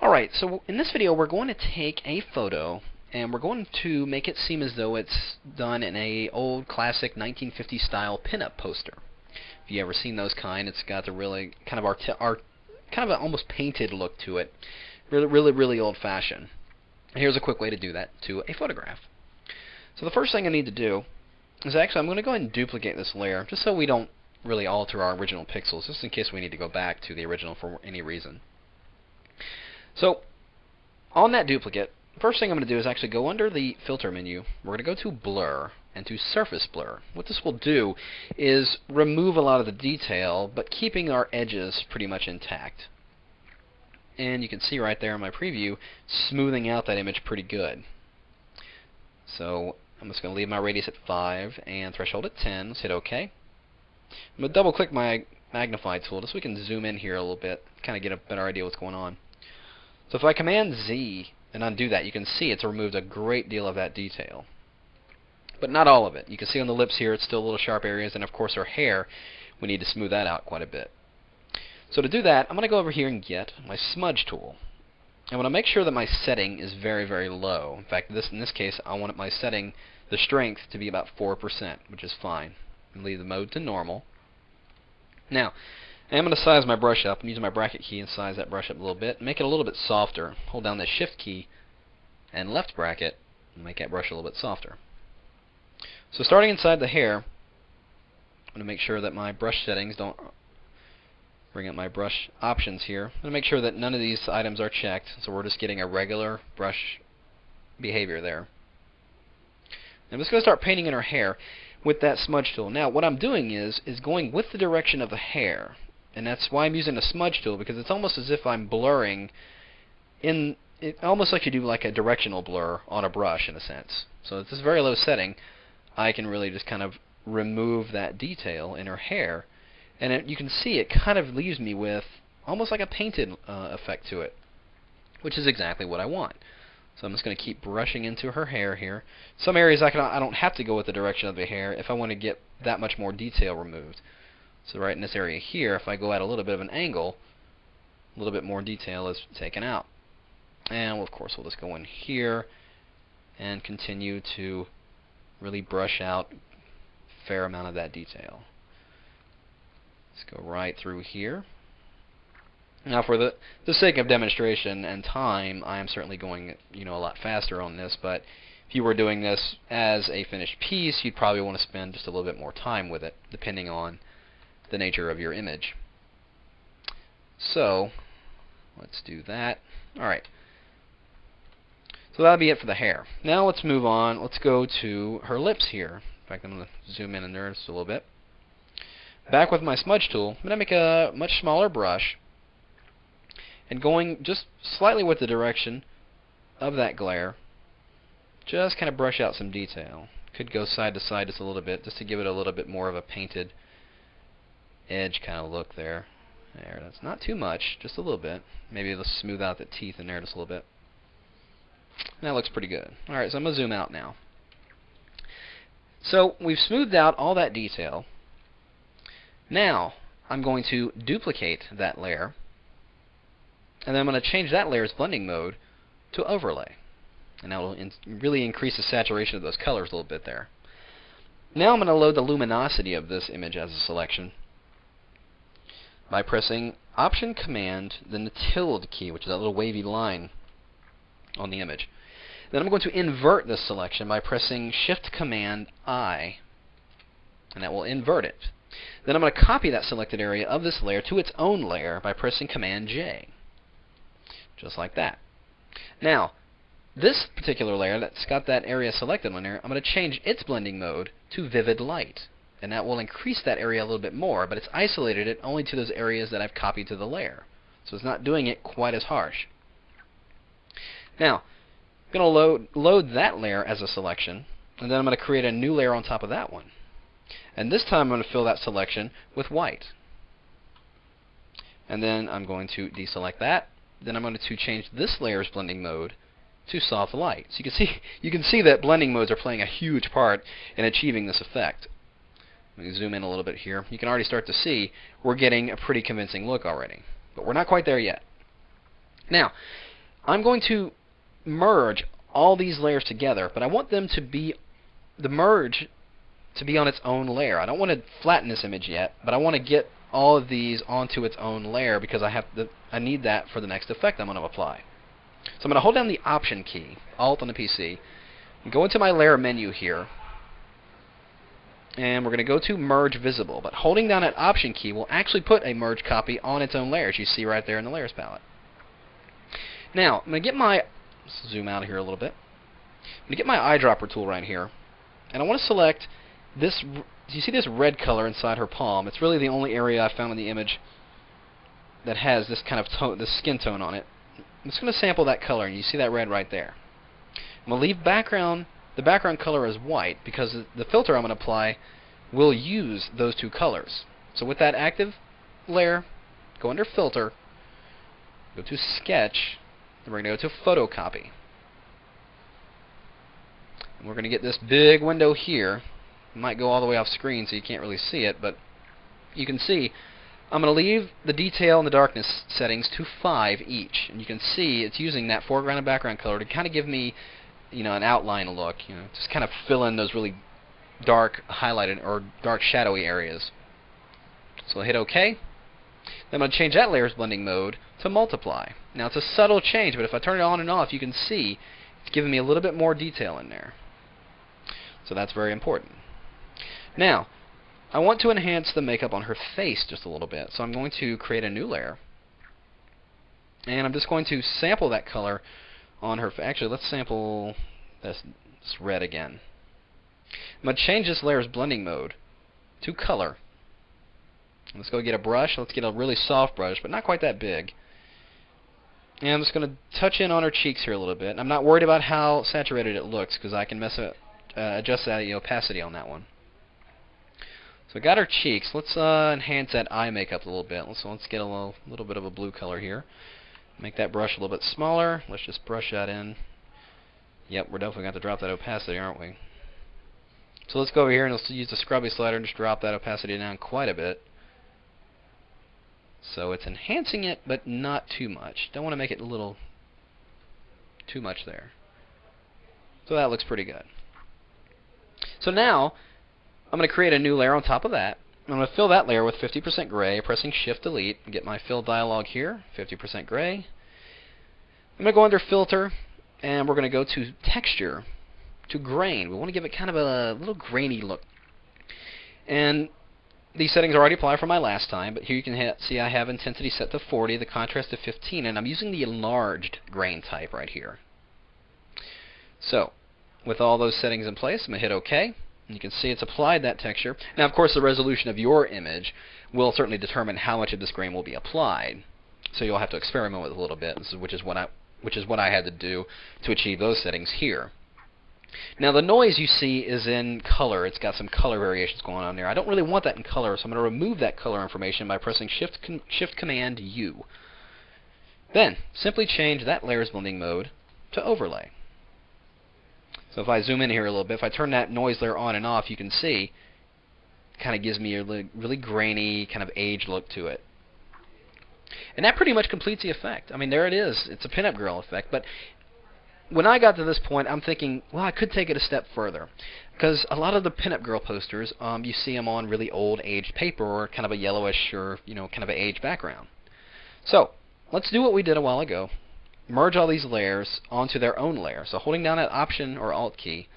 Alright, so in this video we're going to take a photo and we're going to make it seem as though it's done in a old classic 1950s style pinup poster. If you ever seen those kind, it's got the really kind of kind of an almost painted look to it. Really old fashioned. Here's a quick way to do that to a photograph. So the first thing I need to do is actually I'm going to go ahead and duplicate this layer just so we don't really alter our original pixels, just in case we need to go back to the original for any reason. So, on that duplicate, first thing I'm going to do is actually go under the filter menu. We're going to go to blur and to surface blur. What this will do is remove a lot of the detail, but keeping our edges pretty much intact. And you can see right there in my preview, smoothing out that image pretty good. So, I'm just going to leave my radius at 5 and threshold at 10. Let's hit OK. I'm going to double click my magnify tool just so we can zoom in here a little bit, kind of get a better idea what's going on. So if I command Z and undo that, you can see it's removed a great deal of that detail. But not all of it. You can see on the lips here it's still little sharp areas, and of course her hair, we need to smooth that out quite a bit. So to do that, I'm going to go over here and get my smudge tool. I want to make sure that my setting is very low. In fact, in this case, I want my setting, the strength, to be about 4%, which is fine. And leave the mode to normal. Now, I'm going to size my brush up. I'm using my bracket key and size that brush up a little bit. Make it a little bit softer. Hold down the shift key and left bracket and make that brush a little bit softer. So starting inside the hair, I'm going to make sure that my brush settings don't bring up my brush options here. I'm going to make sure that none of these items are checked, so we're just getting a regular brush behavior there. I'm just going to start painting in her hair with that smudge tool. Now what I'm doing is going with the direction of the hair. And that's why I'm using a smudge tool, because it's almost as if I'm blurring in it, almost like you do like a directional blur on a brush in a sense. So at this very low setting, I can really just kind of remove that detail in her hair, and you can see it kind of leaves me with almost like a painted effect to it, which is exactly what I want. So I'm just going to keep brushing into her hair here. Some areas I don't have to go with the direction of the hair if I want to get that much more detail removed. So right in this area here, if I go at a little bit of an angle, a little bit more detail is taken out. And of course we'll just go in here and continue to really brush out a fair amount of that detail. Let's go right through here. Now for the sake of demonstration and time, I am certainly going a lot faster on this, but if you were doing this as a finished piece, you'd probably want to spend just a little bit more time with it, depending on the nature of your image. So let's do that. Alright. So that'll be it for the hair. Now let's move on. Let's go to her lips here. In fact, I'm going to zoom in there just a little bit. Back with my smudge tool, I'm going to make a much smaller brush, and going just slightly with the direction of that glare, just kind of brush out some detail. Could go side to side just a little bit, just to give it a little bit more of a painted edge kind of look there. There, that's not too much, just a little bit. Maybe let's smooth out the teeth in there just a little bit. That looks pretty good. Alright, so I'm going to zoom out now. So we've smoothed out all that detail. Now I'm going to duplicate that layer, and then I'm going to change that layer's blending mode to overlay. And that will really increase the saturation of those colors a little bit there. Now I'm going to load the luminosity of this image as a selection by pressing Option Command, then the tilde key, which is that little wavy line on the image. Then I'm going to invert this selection by pressing Shift Command I, and that will invert it. Then I'm going to copy that selected area of this layer to its own layer by pressing Command J. Just like that. Now, this particular layer that's got that area selected on there, I'm going to change its blending mode to Vivid Light. And that will increase that area a little bit more, but it's isolated it only to those areas that I've copied to the layer. So it's not doing it quite as harsh. Now, I'm going to load that layer as a selection, and then I'm going to create a new layer on top of that one. And this time I'm going to fill that selection with white. And then I'm going to deselect that. Then I'm going to change this layer's blending mode to soft light. So you can see that blending modes are playing a huge part in achieving this effect. Let me zoom in a little bit here. You can already start to see we're getting a pretty convincing look already. But we're not quite there yet. Now, I'm going to merge all these layers together, but I want them to be the merge to be on its own layer. I don't want to flatten this image yet, but I want to get all of these onto its own layer because I need that for the next effect I'm going to apply. So I'm going to hold down the Option key, Alt on the PC, and go into my layer menu here, and we're going to go to Merge Visible. But holding down that Option key will actually put a merge copy on its own layer, as you see right there in the Layers palette. Now, I'm going to get my, let's zoom out here a little bit. I'm going to get my eyedropper tool right here, and I want to select this. Do you see this red color inside her palm? It's really the only area I found in the image that has this kind of tone, this skin tone on it. I'm just going to sample that color, and you see that red right there. I'm going to leave the background color as white because the filter I'm going to apply will use those two colors. So with that active layer, go under Filter, go to Sketch, and we're going to go to Photocopy. And we're going to get this big window here. It might go all the way off screen so you can't really see it, but you can see I'm going to leave the detail and the darkness settings to 5 each. And you can see it's using that foreground and background color to kind of give me, an outline look, just kind of fill in those really dark highlighted or dark shadowy areas. So I'll hit OK. Then I'm going to change that layers blending mode to multiply. Now it's a subtle change, but if I turn it on and off, you can see it's giving me a little bit more detail in there. So that's very important. Now, I want to enhance the makeup on her face just a little bit, so I'm going to create a new layer. And I'm just going to sample that color on her face. Actually, let's sample this red again. I'm going to change this layer's blending mode to color. Let's go get a brush. Let's get a really soft brush, but not quite that big. And I'm just going to touch in on her cheeks here a little bit. I'm not worried about how saturated it looks because I can adjust the opacity on that one. So I got her cheeks. Let's enhance that eye makeup a little bit. So let's get a little bit of a blue color here. Make that brush a little bit smaller. Let's just brush that in. Yep, we're definitely going to drop that opacity, aren't we? So let's go over here and let's use the scrubby slider and just drop that opacity down quite a bit. So it's enhancing it, but not too much. Don't want to make it a little too much there. So that looks pretty good. So now I'm going to create a new layer on top of that. I'm going to fill that layer with 50% gray, pressing Shift-Delete, and get my fill dialog here, 50% gray. I'm going to go under Filter, and we're going to go to Texture, to Grain. We want to give it kind of a little grainy look. And these settings are already applied from my last time, but here you can see I have intensity set to 40, the contrast to 15, and I'm using the enlarged grain type right here. So, with all those settings in place, I'm going to hit OK. And you can see it's applied that texture. Now, of course, the resolution of your image will certainly determine how much of this grain will be applied. So you'll have to experiment with it a little bit, which is what I had to do to achieve those settings here. Now, the noise you see is in color. It's got some color variations going on there. I don't really want that in color, so I'm going to remove that color information by pressing Shift Command U. Then, simply change that layers blending mode to overlay. So if I zoom in here a little bit, if I turn that noise layer on and off, you can see it kind of gives me a really grainy, kind of aged look to it. And that pretty much completes the effect. I mean, there it is. It's a pinup girl effect. But when I got to this point, I'm thinking, well, I could take it a step further. Because a lot of the pinup girl posters, you see them on really old, aged paper or kind of a yellowish or, kind of an aged background. So let's do what we did a while ago. Merge all these layers onto their own layer. So holding down that Option or Alt key,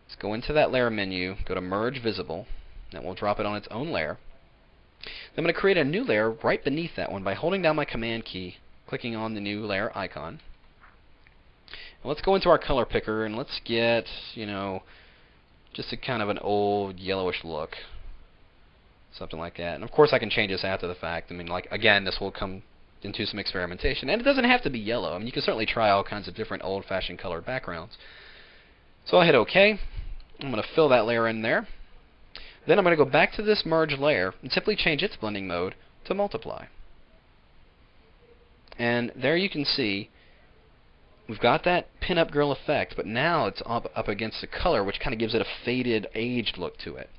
let's go into that layer menu, go to Merge Visible, and we'll drop it on its own layer. Then I'm going to create a new layer right beneath that one by holding down my Command key, clicking on the new layer icon. And let's go into our color picker and let's get, just a kind of an old yellowish look. Something like that. And of course I can change this after the fact. I mean, again, this will come into some experimentation. And it doesn't have to be yellow. I mean, you can certainly try all kinds of different old-fashioned colored backgrounds. So I'll hit OK. I'm going to fill that layer in there. Then I'm going to go back to this merge layer and simply change its blending mode to multiply. And there you can see we've got that pinup girl effect, but now it's up against the color, which kind of gives it a faded, aged look to it.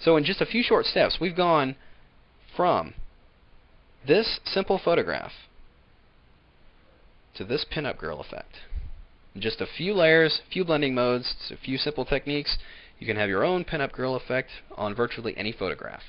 So in just a few short steps, we've gone from this simple photograph to this pinup girl effect. In just a few layers, a few blending modes, a few simple techniques, you can have your own pinup girl effect on virtually any photograph.